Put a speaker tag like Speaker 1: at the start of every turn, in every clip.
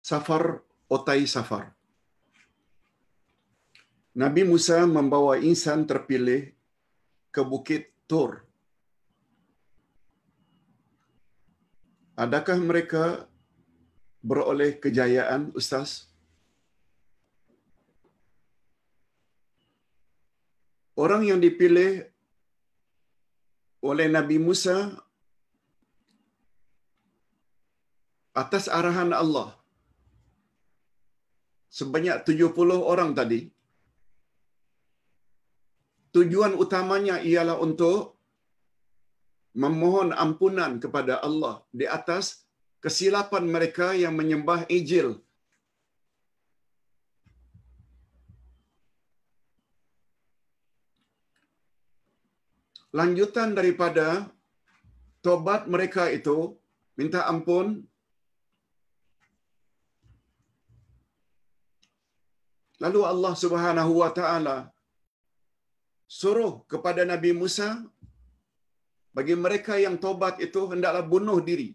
Speaker 1: Safar otai safar. Nabi Musa membawa insan terpilih ke Bukit Tur. Adakah mereka beroleh kejayaan, Ustaz? Orang yang dipilih oleh Nabi Musa atas arahan Allah sebanyak 70 orang tadi, tujuan utamanya ialah untuk memohon ampunan kepada Allah di atas kesilapan mereka yang menyembah Ijil. Lanjutan daripada tobat mereka itu, minta ampun, lalu Allah Subhanahu wa taala suruh kepada Nabi Musa, bagi mereka yang tobat itu hendaklah bunuh diri.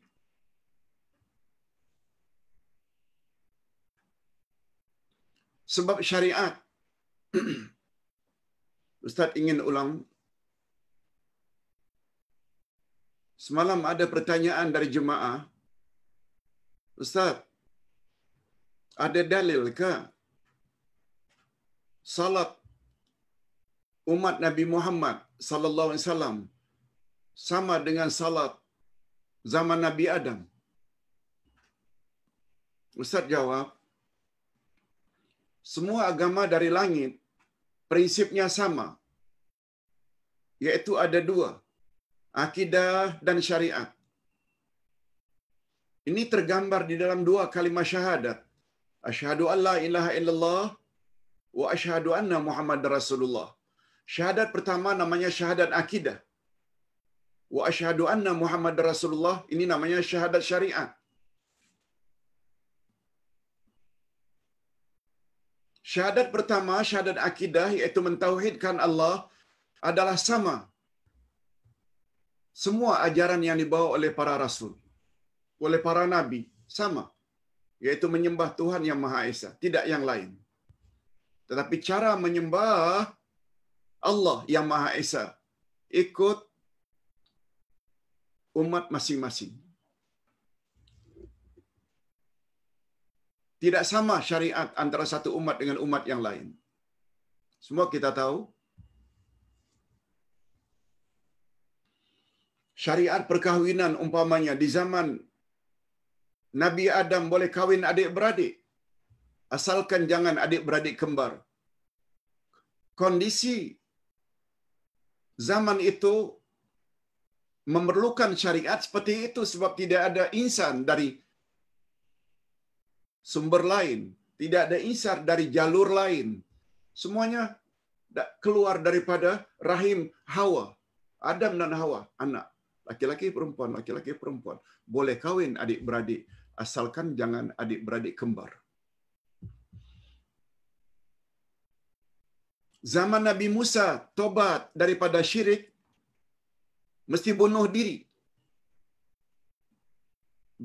Speaker 1: Sebab syariat. Ustaz ingin ulang. Semalam ada pertanyaan dari jemaah. Ustaz, ada dalil ke salat umat Nabi Muhammad sallallahu alaihi wasallam sama dengan salat zaman Nabi Adam? Ustaz jawab, semua agama dari langit prinsipnya sama, yaitu ada dua, akidah dan syariat. Ini tergambar di dalam dua kalimat syahadat. Asyhadu an la ilaha illallah wa asyhadu anna Muhammadar Rasulullah. Syahadat pertama namanya syahadat akidah. Wa asyhadu anna Muhammadar Rasulullah, ini namanya syahadat syariat. Syahadat pertama, syahadat akidah, iaitu mentauhidkan Allah, adalah sama. Semua ajaran yang dibawa oleh para rasul, oleh para nabi, sama. Iaitu menyembah Tuhan yang Maha Esa, tidak yang lain. Tetapi cara menyembah Allah yang Maha Esa ikut umat masing-masing. Tidak sama syariat antara satu umat dengan umat yang lain. Semua kita tahu, syariat perkahwinan umpamanya di zaman Nabi Adam boleh kahwin adik-beradik, asalkan jangan adik-beradik kembar. Kondisi zaman itu memerlukan syariat seperti itu sebab tidak ada insan dari sumber lain, tidak ada insan dari jalur lain. Semuanya keluar daripada rahim Hawa, Adam dan Hawa, anak. Laki-laki perempuan, laki-laki perempuan. Boleh kahwin adik-beradik, asalkan jangan adik-beradik kembar. Zaman Nabi Musa, tobat daripada syirik, mesti bunuh diri.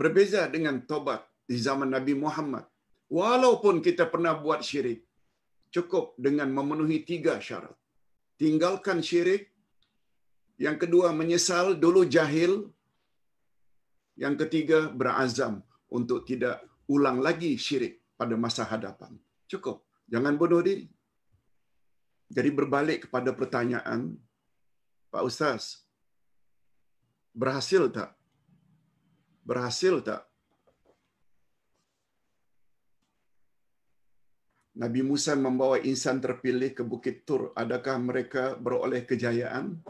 Speaker 1: Berbeza dengan tobat di zaman Nabi Muhammad. Walaupun kita pernah buat syirik, cukup dengan memenuhi 3 syarat. Tinggalkan syirik. Yang kedua, menyesal, dulu jahil. Yang ketiga, berazam untuk tidak ulang lagi syirik pada masa hadapan. Cukup. Jangan bunuh diri. Jadi berbalik kepada pertanyaan, Pak Ustaz, berhasil tak? Berhasil tak Nabi Musa membawa insan terpilih ke Bukit Tur? Adakah mereka beroleh kejayaan?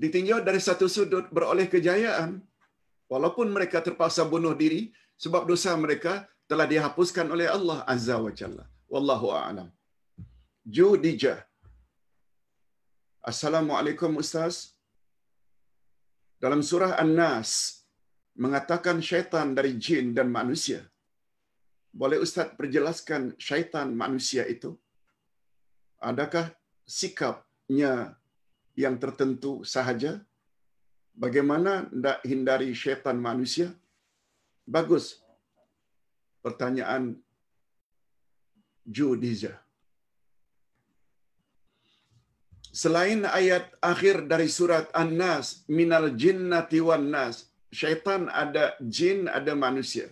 Speaker 1: Ditinjau dari satu sudut, beroleh kejayaan, walaupun mereka terpaksa bunuh diri, sebab dosa mereka telah dihapuskan oleh Allah Azza wa Jalla. Wallahu a'lam. Judijah. Assalamualaikum Ustaz. Dalam surah An-Nas mengatakan syaitan dari jin dan manusia. Boleh Ustaz perjelaskan syaitan manusia itu? Adakah sikapnya yang tertentu sahaja? Bagaimana hendak hindari syaitan manusia? Bagus. Pertanyaan Judiza. Selain ayat akhir dari surat An-Nas, minal jinnati wan nas, syaitan ada jin, ada manusia.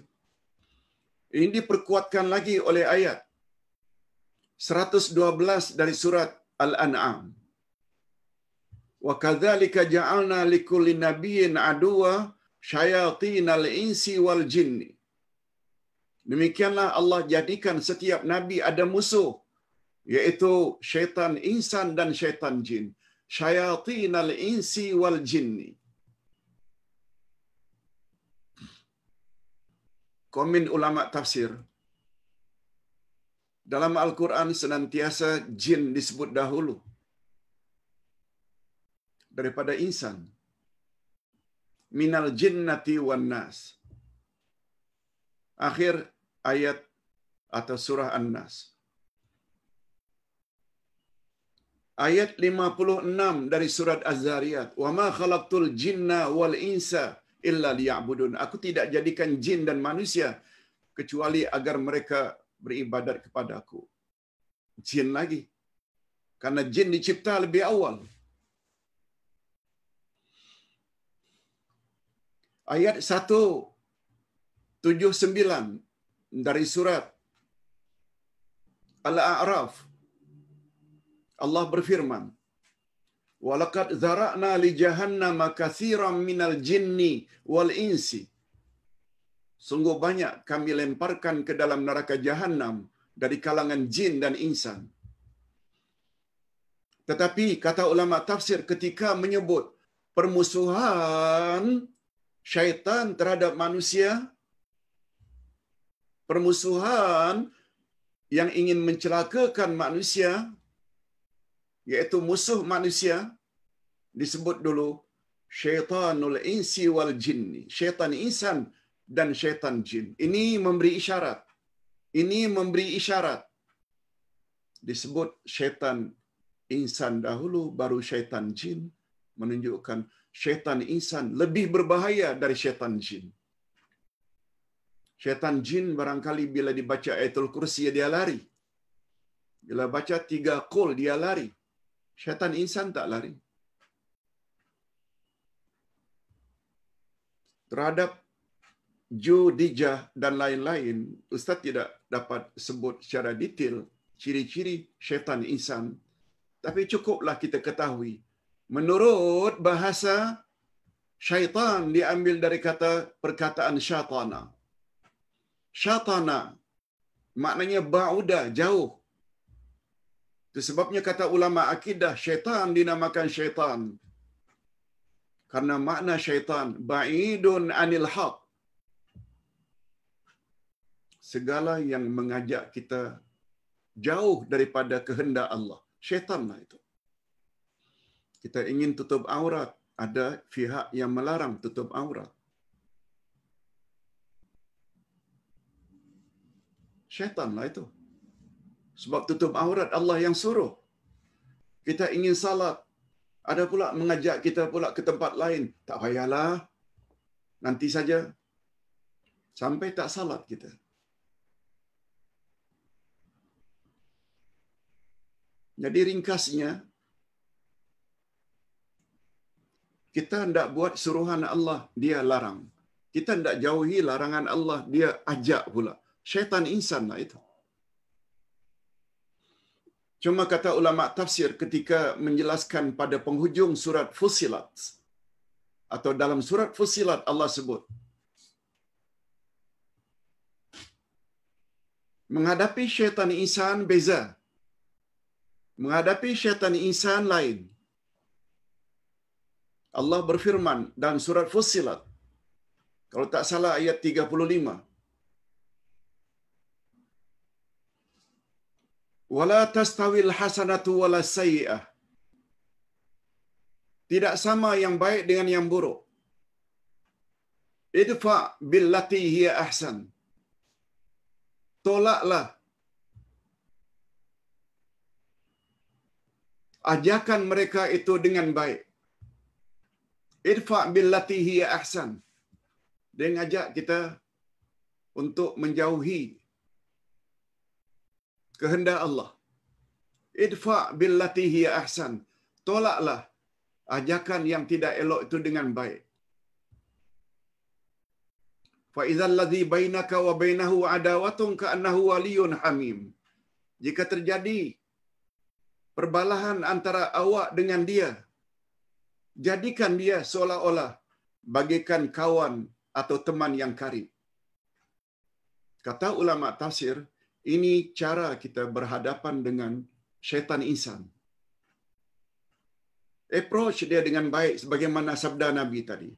Speaker 1: Ini diperkuatkan lagi oleh ayat 112 dari surat Al-An'am. Wa kadzalika ja'alna likulli nabiyyin aduwa syayatinal insi wal jinni. Demikianlah Allah jadikan setiap nabi ada musuh, yaitu syaitan insan dan syaitan jin. Syayatinal insi wal jinni. Komen ulama tafsir. Dalam Al-Quran senantiasa jin disebut dahulu daripada insan. Minal jinnati wan nas. Akhir ayat atau surah An-Nas. Ayat 56 dari surat Az-Zariyat. Wa ma khalaqtul jinna wal insa illa liya'budun. Aku tidak jadikan jin dan manusia kecuali agar mereka beribadat kepada aku. Jin lagi. Karena jin dicipta lebih awal. Ayat 179 dari surat Al-A'raf. Allah berfirman, "Walaqad zara'na li jahannama katsiran minal jinni wal insi." Sungguh banyak kami lemparkan ke dalam neraka Jahannam dari kalangan jin dan insan. Tetapi kata ulama tafsir ketika menyebut permusuhan syaitan terhadap manusia, permusuhan yang ingin mencelakakan manusia, yaitu musuh manusia, disebut dulu syaitanul insi wal jinni, syaitan insan dan syaitan jin. Ini memberi isyarat. Ini memberi isyarat. Disebut syaitan insan dahulu, baru syaitan jin, menunjukkan syaitan insan lebih berbahaya dari syaitan jin. Syaitan jin barangkali bila dibaca Ayatul Kursi dia lari. Bila baca 3 qul dia lari. Syaitan insan tak lari. Terhadap Judijah dan lain-lain, Ustaz tidak dapat sebut secara detail ciri-ciri syaitan insan. Tapi cukuplah kita ketahui. Menurut bahasa, syaitan diambil dari kata perkataan syatana. Syatana maknanya ba'uda, jauh. Itu sebabnya kata ulama akidah, syaitan dinamakan syaitan. Karena makna syaitan, ba'idun anil haq. Segala yang mengajak kita jauh daripada kehendak Allah. Syaitanlah itu. Kita ingin tutup aurat, ada pihak yang melarang tutup aurat. Syaitanlah itu. Sebab tutup aurat Allah yang suruh. Kita ingin salat, ada pula mengajak kita pula ke tempat lain. Tak payahlah, nanti saja. Sampai tak salat kita. Jadi ringkasnya, kita hendak buat suruhan Allah, dia larang. Kita hendak jauhi larangan Allah, dia ajak pula. Syaitan insanlah itu. Cuma kata ulama tafsir ketika menjelaskan pada penghujung surat Fussilat, atau dalam surat Fussilat Allah sebut, menghadapi syaitan insan beza. Menghadapi syaitan insan lain. Allah berfirman dalam surat Fussilat, kalau tak salah ayat 35. Wala tastawil hasanatu wala sayyi'ah. Tidak sama yang baik dengan yang buruk. Idfa billati hiya ahsan. Tolaklah ajakan mereka itu dengan baik. Idfa billati hiya ahsan. Dia ngajak kita untuk menjauhi kehendak Allah. Idfa' billati hiya ahsan. Tolaklah ajakan yang tidak elok itu dengan baik. Fa idzal ladzi bainaka wa bainahu adawatun ka'annahu waliyyun hamim. Jika terjadi perbalahan antara awak dengan dia, jadikan dia seolah-olah bagaikan kawan atau teman yang karib. Kata ulama tafsir, ini cara kita berhadapan dengan syaitan insan. Approach dia dengan baik sebagaimana sabda Nabi tadi.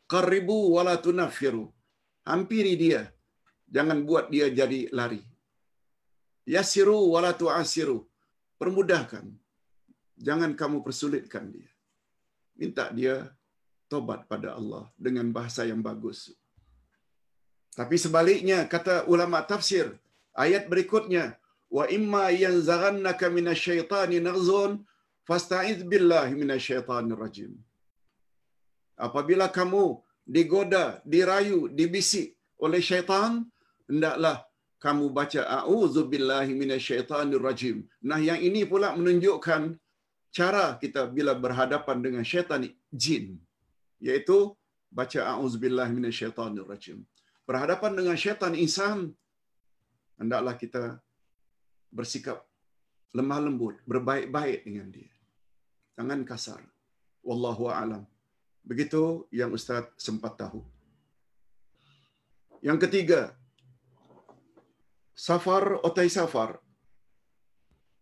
Speaker 1: Qaribu wala tunaffiru. Hampiri dia, jangan buat dia jadi lari. Yassiru wala tu'assiru. Permudahkan, jangan kamu persulitkan dia. Minta dia tobat pada Allah dengan bahasa yang bagus. Tapi sebaliknya, kata ulama tafsir, ayat berikutnya, wa imma yanzaghannaka minasyaitani naghzun fasta'iz billahi minasyaitanir rajim. Apabila kamu digoda, dirayu, dibisik oleh syaitan, hendaklah kamu baca a'udzubillahi minasyaitanir rajim. Nah, yang ini pula menunjukkan cara kita bila berhadapan dengan syaitan jin, yaitu baca a'udzubillahi minasyaitanir rajim. Berhadapan dengan syaitan insan, hendaklah kita bersikap lemah lembut, berbaik-baik dengan dia. Jangan kasar. Wallahu a'lam. Begitu yang Ustaz sempat tahu. Yang ketiga, safar otai safar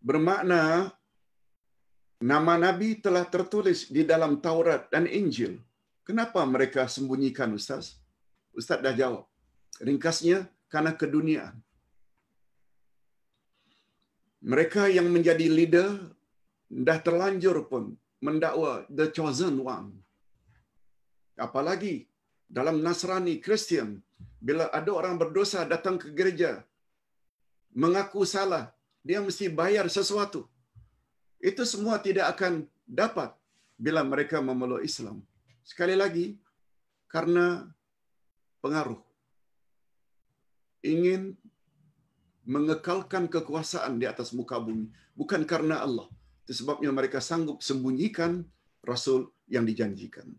Speaker 1: bermakna nama Nabi telah tertulis di dalam Taurat dan Injil. Kenapa mereka sembunyikan, Ustaz? Ustaz dah jawab. Ringkasnya, karena keduniaan. Mereka yang menjadi leader dah terlanjur pun mendakwa the chosen one. Apalagi dalam Nasrani, Kristian, bila ada orang berdosa datang ke gereja, mengaku salah, dia mesti bayar sesuatu. Itu semua tidak akan dapat bila mereka memeluk Islam. Sekali lagi, karena pengaruh. Ingin mengekalkan kekuasaan di atas muka bumi. Bukan karena Allah. Itu sebabnya mereka sanggup sembunyikan Rasul yang dijanjikan.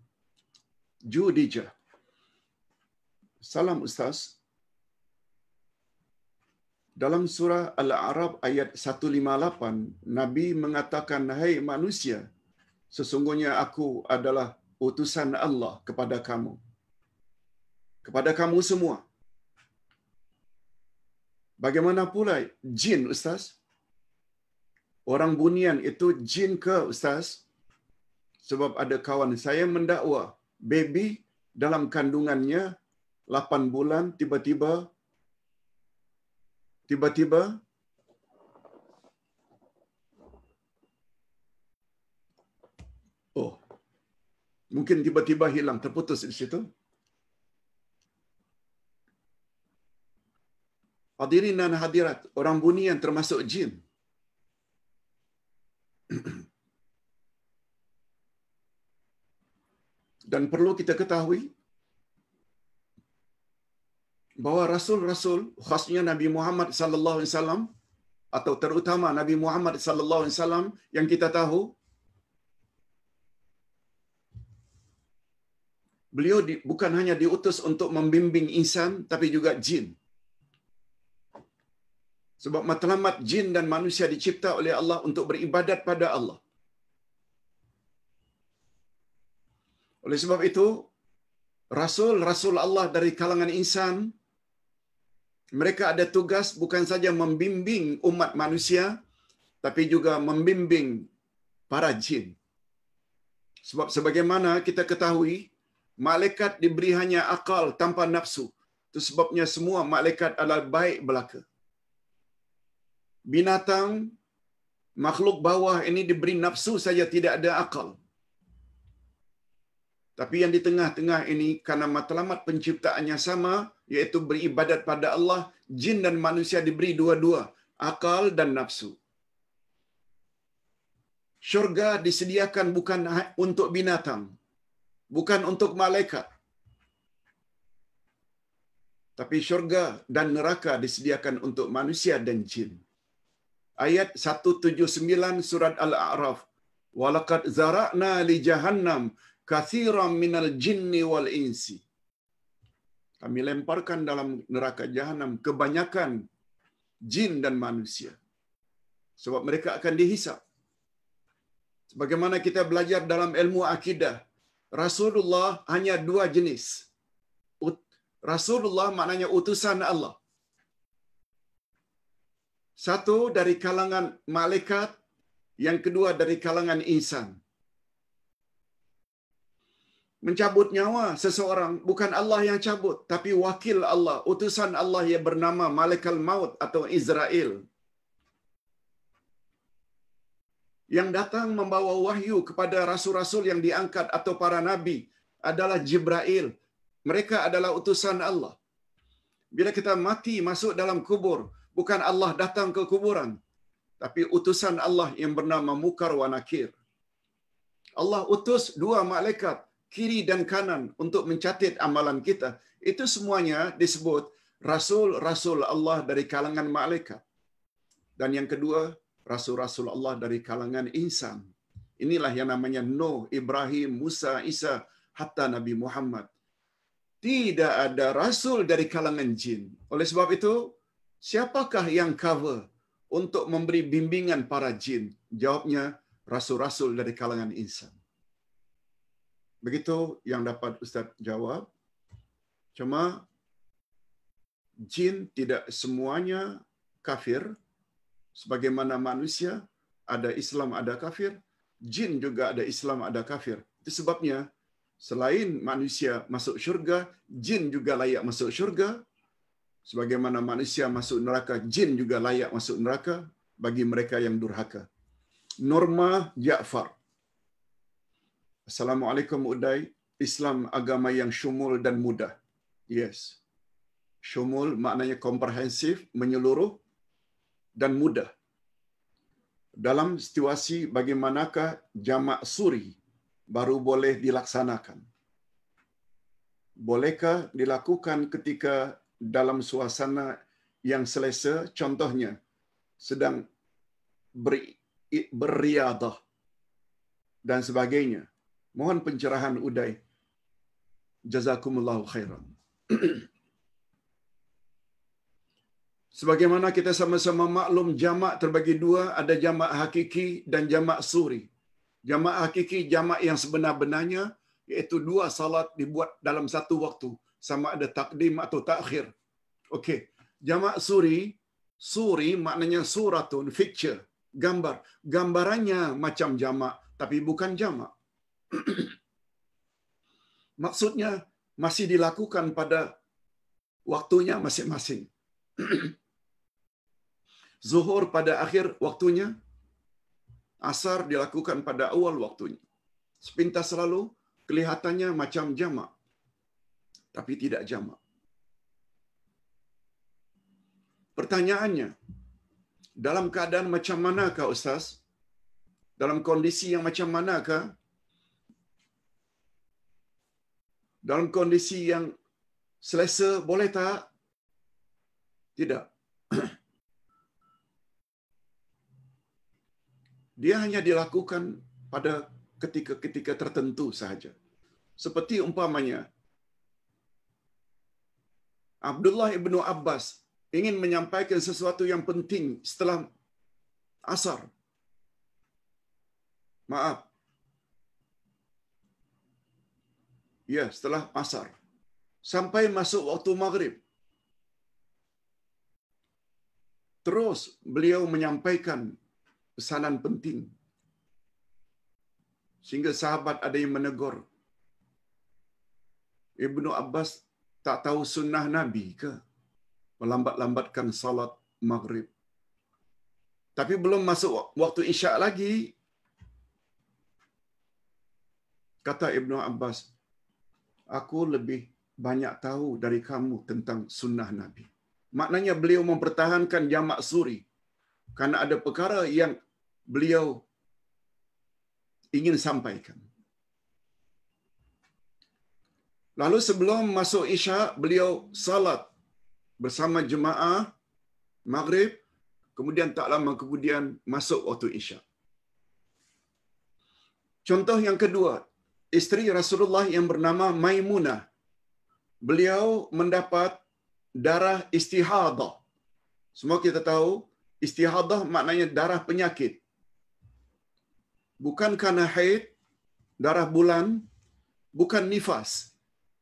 Speaker 1: Judijah. Salam Ustaz. Dalam surah Al-A'raf ayat 158, Nabi mengatakan, hai manusia, sesungguhnya aku adalah utusan Allah kepada kamu. Kepada kamu semua. Bagaimana pula jin, Ustaz? Orang bunian itu jin ke, Ustaz? Sebab ada kawan saya mendakwa, baby dalam kandungannya 8 bulan tiba-tiba mungkin tiba-tiba hilang, terputus di situ. Hadirin dan hadirat, orang bunian termasuk jin. Dan perlu kita ketahui bahwa rasul-rasul, khasnya Nabi Muhammad sallallahu alaihi wasallam atau terutama Nabi Muhammad sallallahu alaihi wasallam yang kita tahu, beliau bukan hanya diutus untuk membimbing insan tapi juga jin. Sebab matlamat jin dan manusia dicipta oleh Allah untuk beribadat pada Allah. Oleh sebab itu, rasul-rasul Allah dari kalangan insan, mereka ada tugas bukan saja membimbing umat manusia, tapi juga membimbing para jin. Sebab sebagaimana kita ketahui, malaikat diberi hanya akal tanpa nafsu. Itu sebabnya semua malaikat adalah baik belaka. Binatang, makhluk bawah ini diberi nafsu saja, tidak ada akal. Tapi yang di tengah-tengah ini, karena matlamat penciptaannya sama, yaitu beribadat pada Allah, jin dan manusia diberi dua-dua, akal dan nafsu. Syurga disediakan bukan untuk binatang, bukan untuk malaikat. tapi syurga dan neraka disediakan untuk manusia dan jin. Ayat 179 surat Al-A'raf. Walaqad zara'na li jahannam katsiran minal jinni wal insi. Kami lemparkan dalam neraka jahanam kebanyakan jin dan manusia. Sebab mereka akan dihisap. Sebagaimana kita belajar dalam ilmu akidah, Rasulullah hanya 2 jenis. Rasulullah maknanya utusan Allah. Satu dari kalangan malaikat, yang kedua dari kalangan insan. Mencabut nyawa seseorang bukan Allah yang cabut, tapi wakil Allah, utusan Allah yang bernama Malaikat Maut atau Israel. Yang datang membawa wahyu kepada rasul-rasul yang diangkat atau para nabi adalah Jibril. Mereka adalah utusan Allah. Bila kita mati masuk dalam kubur, bukan Allah datang ke kuburan, tapi utusan Allah yang bernama Munkar wa Nakir. Allah utus 2 malaikat, kiri dan kanan, untuk mencatat amalan kita. Itu semuanya disebut rasul-rasul Allah dari kalangan malaikat. Dan yang kedua, rasul-rasul Allah dari kalangan insan. Inilah yang namanya Nuh, Ibrahim, Musa, Isa, hatta Nabi Muhammad. Tidak ada rasul dari kalangan jin. Oleh sebab itu, siapakah yang cover untuk memberi bimbingan para jin? Jawabnya, rasul-rasul dari kalangan insan. Begitu yang dapat Ustaz jawab. Cuma jin tidak semuanya kafir. Sebagaimana manusia ada Islam, ada kafir, jin juga ada Islam, ada kafir. Itu sebabnya selain manusia masuk syurga, jin juga layak masuk syurga. Sebagaimana manusia masuk neraka, jin juga layak masuk neraka bagi mereka yang durhaka. Norma Ja'far. Assalamualaikum Uday. Islam agama yang syumul dan mudah. Yes. Syumul maknanya komprehensif, menyeluruh, dan mudah. Dalam situasi bagaimanakah jamak suri baru boleh dilaksanakan? Bolehkah dilakukan ketika dalam suasana yang selesa, contohnya sedang beriadah dan sebagainya? Mohon pencerahan Uday. Jazakumullahu khairan. Sebagaimana kita sama-sama maklum, jamak terbagi 2, ada jamak hakiki dan jamak suri. Jamak hakiki, jamak yang sebenar-benarnya, iaitu 2 salat dibuat dalam satu waktu, sama ada takdim atau takhir. Okey. Jamak suri, suri maknanya suratun, picture, gambar. Gambarannya macam jamak, tapi bukan jamak. Maksudnya masih dilakukan pada waktunya masing-masing. Zuhur pada akhir waktunya, asar dilakukan pada awal waktunya. Sepintas lalu kelihatannya macam jamak, tapi tidak jamak. Pertanyaannya, dalam keadaan macam manakah Ustaz? Dalam kondisi yang macam manakah? Dalam kondisi yang selesa boleh tak? Tidak. Dia hanya dilakukan pada ketika-ketika tertentu sahaja. Seperti umpamanya, Abdullah ibnu Abbas ingin menyampaikan sesuatu yang penting setelah asar. Maaf. Ya, setelah asar. Sampai masuk waktu maghrib. Terus beliau menyampaikan pesanan penting. Sehingga sahabat ada yang menegur. Ibnu Abbas tak tahu sunnah Nabi ke? Melambat-lambatkan salat maghrib. Tapi belum masuk waktu isyak lagi. Kata Ibnu Abbas, aku lebih banyak tahu dari kamu tentang sunnah Nabi. Maknanya beliau mempertahankan jamak suri. Karena ada perkara yang beliau ingin sampaikan. Lalu sebelum masuk isyak, beliau salat bersama jemaah Maghrib, kemudian tak lama kemudian masuk waktu Isya. Contoh yang kedua, isteri Rasulullah yang bernama Maimunah. Beliau mendapat darah istihadah. Semua kita tahu, istihadah maknanya darah penyakit. Bukan karena haid, darah bulan, bukan nifas,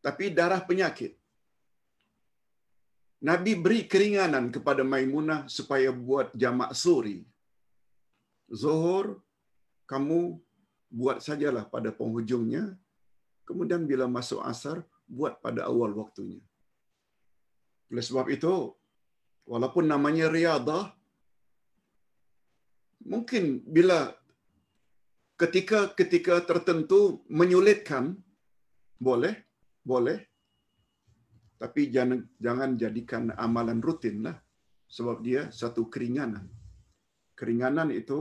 Speaker 1: tapi darah penyakit. Nabi beri keringanan kepada Maimunah supaya buat jamak suri. Zuhur, kamu buat sajalah pada penghujungnya. Kemudian bila masuk asar, buat pada awal waktunya. Oleh sebab itu, walaupun namanya riadah, mungkin bila ketika tertentu menyulitkan, boleh. Tapi jangan jadikan amalan rutin lah. Sebab dia satu keringanan. Keringanan itu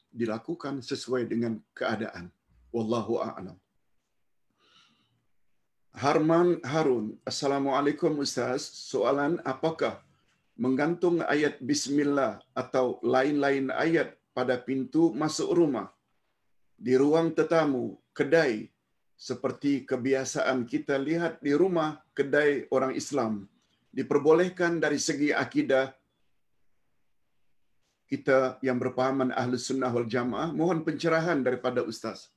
Speaker 1: dilakukan sesuai dengan keadaan. Wallahu a'lam. Harun, Assalamualaikum Ustaz. Soalan, apakah menggantung ayat Bismillah atau lain-lain ayat pada pintu masuk rumah, di ruang tetamu, kedai, seperti kebiasaan kita lihat di rumah kedai orang Islam, diperbolehkan dari segi akidah kita yang berpahaman Ahlus Sunnah wal Jamaah? Mohon pencerahan daripada Ustaz.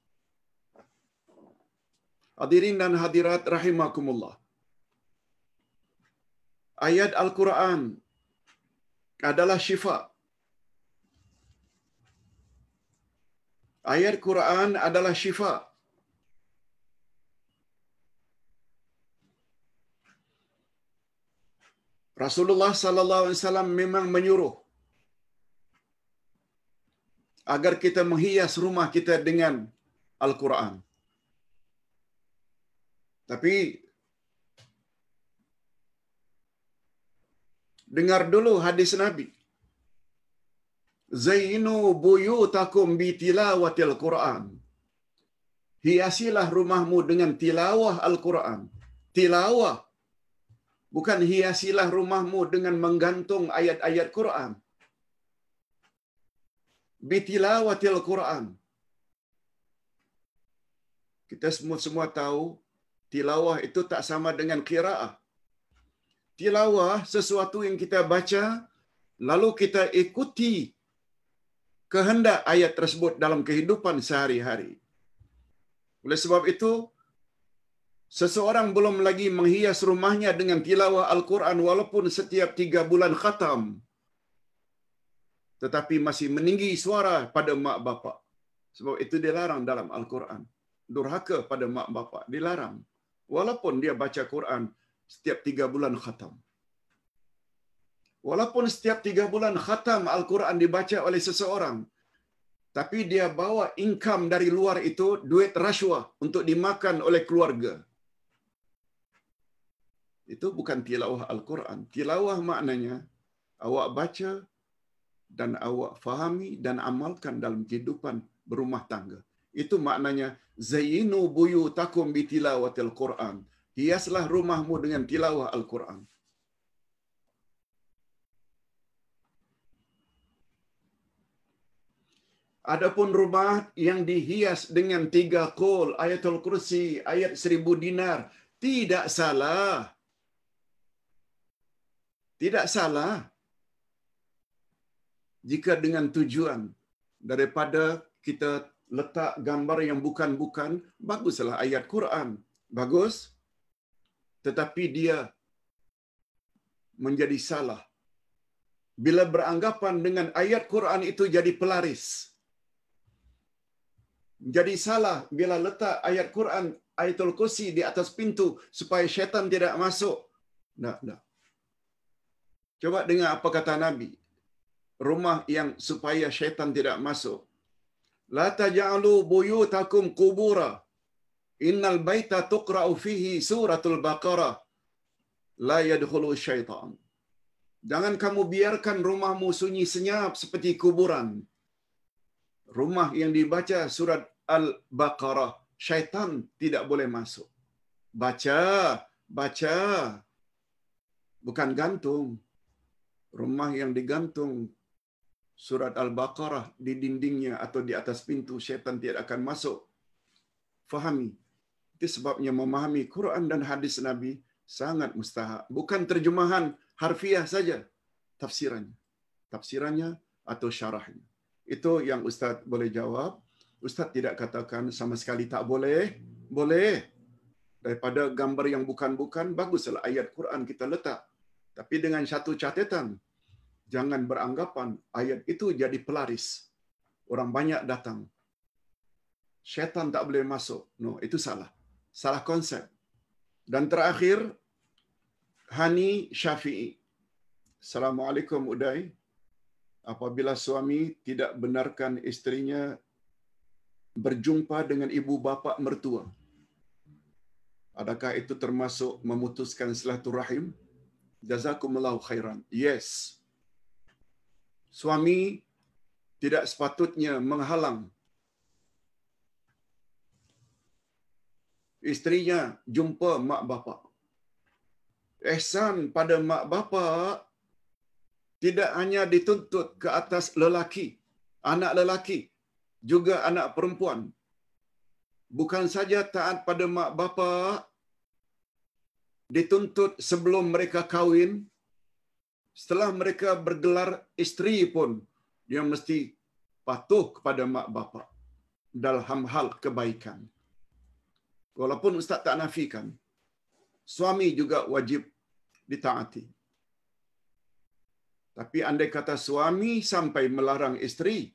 Speaker 1: Hadirin dan hadirat rahimakumullah. Ayat Al-Quran adalah syifa. Ayat Quran adalah syifa. Rasulullah sallallahu alaihi wasallam memang menyuruh agar kita menghias rumah kita dengan Al-Quran. Tapi dengar dulu hadis Nabi. Zainu buyutakum bi tilawatil Quran. Hiasilah rumahmu dengan tilawah Al-Quran. Tilawah. Bukan hiasilah rumahmu dengan menggantung ayat-ayat Quran. Bi tilawatil Quran. Kita semua tahu tilawah itu tak sama dengan qiraah. Tilawah sesuatu yang kita baca lalu kita ikuti kehendak ayat tersebut dalam kehidupan sehari-hari. Oleh sebab itu, seseorang belum lagi menghias rumahnya dengan tilawah Al-Quran walaupun setiap 3 bulan khatam, tetapi masih meninggi suara pada mak bapak. Sebab itu dilarang dalam Al-Quran. Durhaka pada mak bapak dilarang. Walaupun dia baca Quran setiap 3 bulan khatam. Walaupun setiap 3 bulan khatam Al-Quran dibaca oleh seseorang, tapi dia bawa income dari luar itu, duit rasuah untuk dimakan oleh keluarga. Itu bukan tilawah Al-Quran. Tilawah maknanya awak baca dan awak fahami dan amalkan dalam kehidupan berumah tangga. Itu maknanya zayyinu buyutakum bi tilawatil Quran. Hiaslah rumahmu dengan tilawah Al-Quran. Adapun rumah yang dihias dengan 3 qul, ayatul kursi, ayat 1000 dinar, tidak salah. Tidak salah. Jika dengan tujuan daripada kita letak gambar yang bukan-bukan, baguslah ayat Quran. Bagus. Tetapi dia menjadi salah bila beranggapan dengan ayat Quran itu jadi pelaris. Jadi salah bila letak ayat Quran, ayatul kursi di atas pintu supaya syaitan tidak masuk. Tak. Coba dengar apa kata Nabi. Rumah yang supaya syaitan tidak masuk. La taj'alu buyutakum qubura. Innal baita tuqra'u fihi suratul Baqarah. La yadkhulu syaitan. Jangan kamu biarkan rumahmu sunyi senyap seperti kuburan. Rumah yang dibaca surat Al-Baqarah, syaitan tidak boleh masuk. Baca. bukan gantung. Rumah yang digantung surat Al-Baqarah di dindingnya atau di atas pintu, syaitan tidak akan masuk. Fahami. Itu sebabnya memahami Quran dan hadis Nabi sangat mustahak. Bukan terjemahan harfiah saja, tafsirannya. Tafsirannya atau syarahnya. Itu yang Ustaz boleh jawab. Ustaz tidak katakan sama sekali tak boleh. Boleh. Daripada gambar yang bukan-bukan, baguslah ayat Quran kita letak. Tapi dengan satu catatan, jangan beranggapan ayat itu jadi pelaris. Orang banyak datang. Syaitan tak boleh masuk. No, itu salah. Salah konsep. Dan terakhir, Hani Syafi'i. Assalamualaikum Uday. Apabila suami tidak benarkan isterinya berjumpa dengan ibu bapa mertua, adakah itu termasuk memutuskan silaturahim? Jazakumullahu khairan. Yes. Suami tidak sepatutnya menghalang isterinya jumpa mak bapa. Ihsan pada mak bapa tidak hanya dituntut ke atas lelaki, anak lelaki, juga anak perempuan. Bukan saja taat pada mak bapa dituntut sebelum mereka kahwin, setelah mereka bergelar isteri pun dia mesti patuh kepada mak bapa dalam hal kebaikan. Walaupun Ustaz tak nafikan, suami juga wajib ditaati. Tapi andai kata suami sampai melarang isteri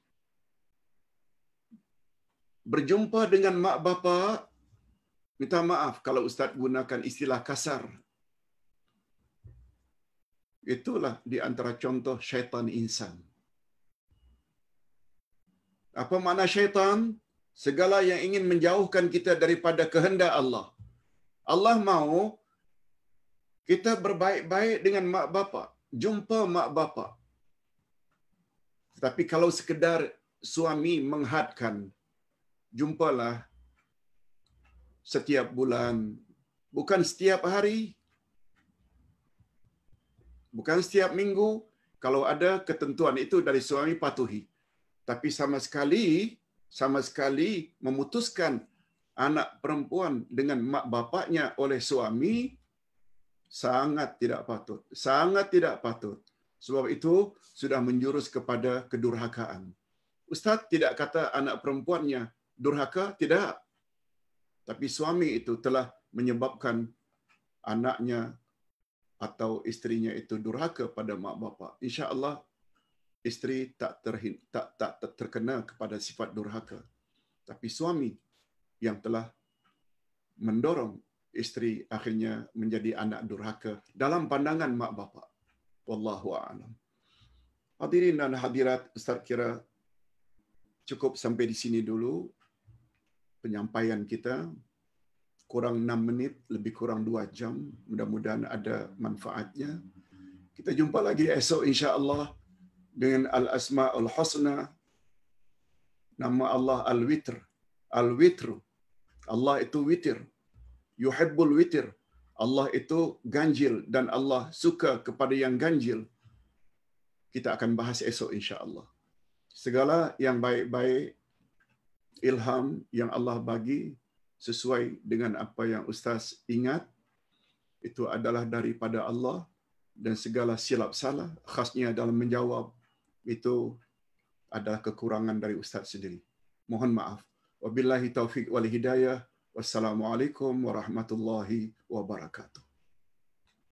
Speaker 1: berjumpa dengan mak bapa, minta maaf kalau Ustaz gunakan istilah kasar. Itulah di antara contoh syaitan insan. Apa makna syaitan? Segala yang ingin menjauhkan kita daripada kehendak Allah. Allah mahu kita berbaik-baik dengan mak bapa, jumpa mak bapa. Tapi kalau sekedar suami menghadkan, jumpalah setiap bulan, bukan setiap hari, bukan setiap minggu. Kalau ada ketentuan itu dari suami, patuhi. Tapi sama sekali memutuskan anak perempuan dengan mak bapaknya oleh suami, sangat tidak patut. Sangat tidak patut. Sebab itu sudah menjurus kepada kedurhakaan. Ustaz tidak kata anak perempuannya durhaka, tidak. Tapi suami itu telah menyebabkan anaknya atau istrinya itu durhaka pada mak bapa. Insya-Allah isteri tak terkena kepada sifat durhaka. Tapi suami yang telah mendorong isteri akhirnya menjadi anak durhaka dalam pandangan mak bapa. Wallahu a'lam. Hadirin dan hadirat, Ustaz kira cukup sampai di sini dulu penyampaian kita. Kurang 6 minit, lebih kurang 2 jam. Mudah-mudahan ada manfaatnya. Kita jumpa lagi esok insya-Allah dengan Al-Asma'ul Husna. Nama Allah Al-Witr. Al-Witru. Allah itu witir. Yuhibbul witir. Allah itu ganjil dan Allah suka kepada yang ganjil. Kita akan bahas esok insya-Allah. Segala yang baik-baik, ilham yang Allah bagi sesuai dengan apa yang Ustaz ingat, itu adalah daripada Allah, dan segala silap salah, khasnya dalam menjawab, itu adalah kekurangan dari Ustaz sendiri. Mohon maaf. Wabillahi taufiq wal hidayah. Wassalamualaikum warahmatullahi wabarakatuh.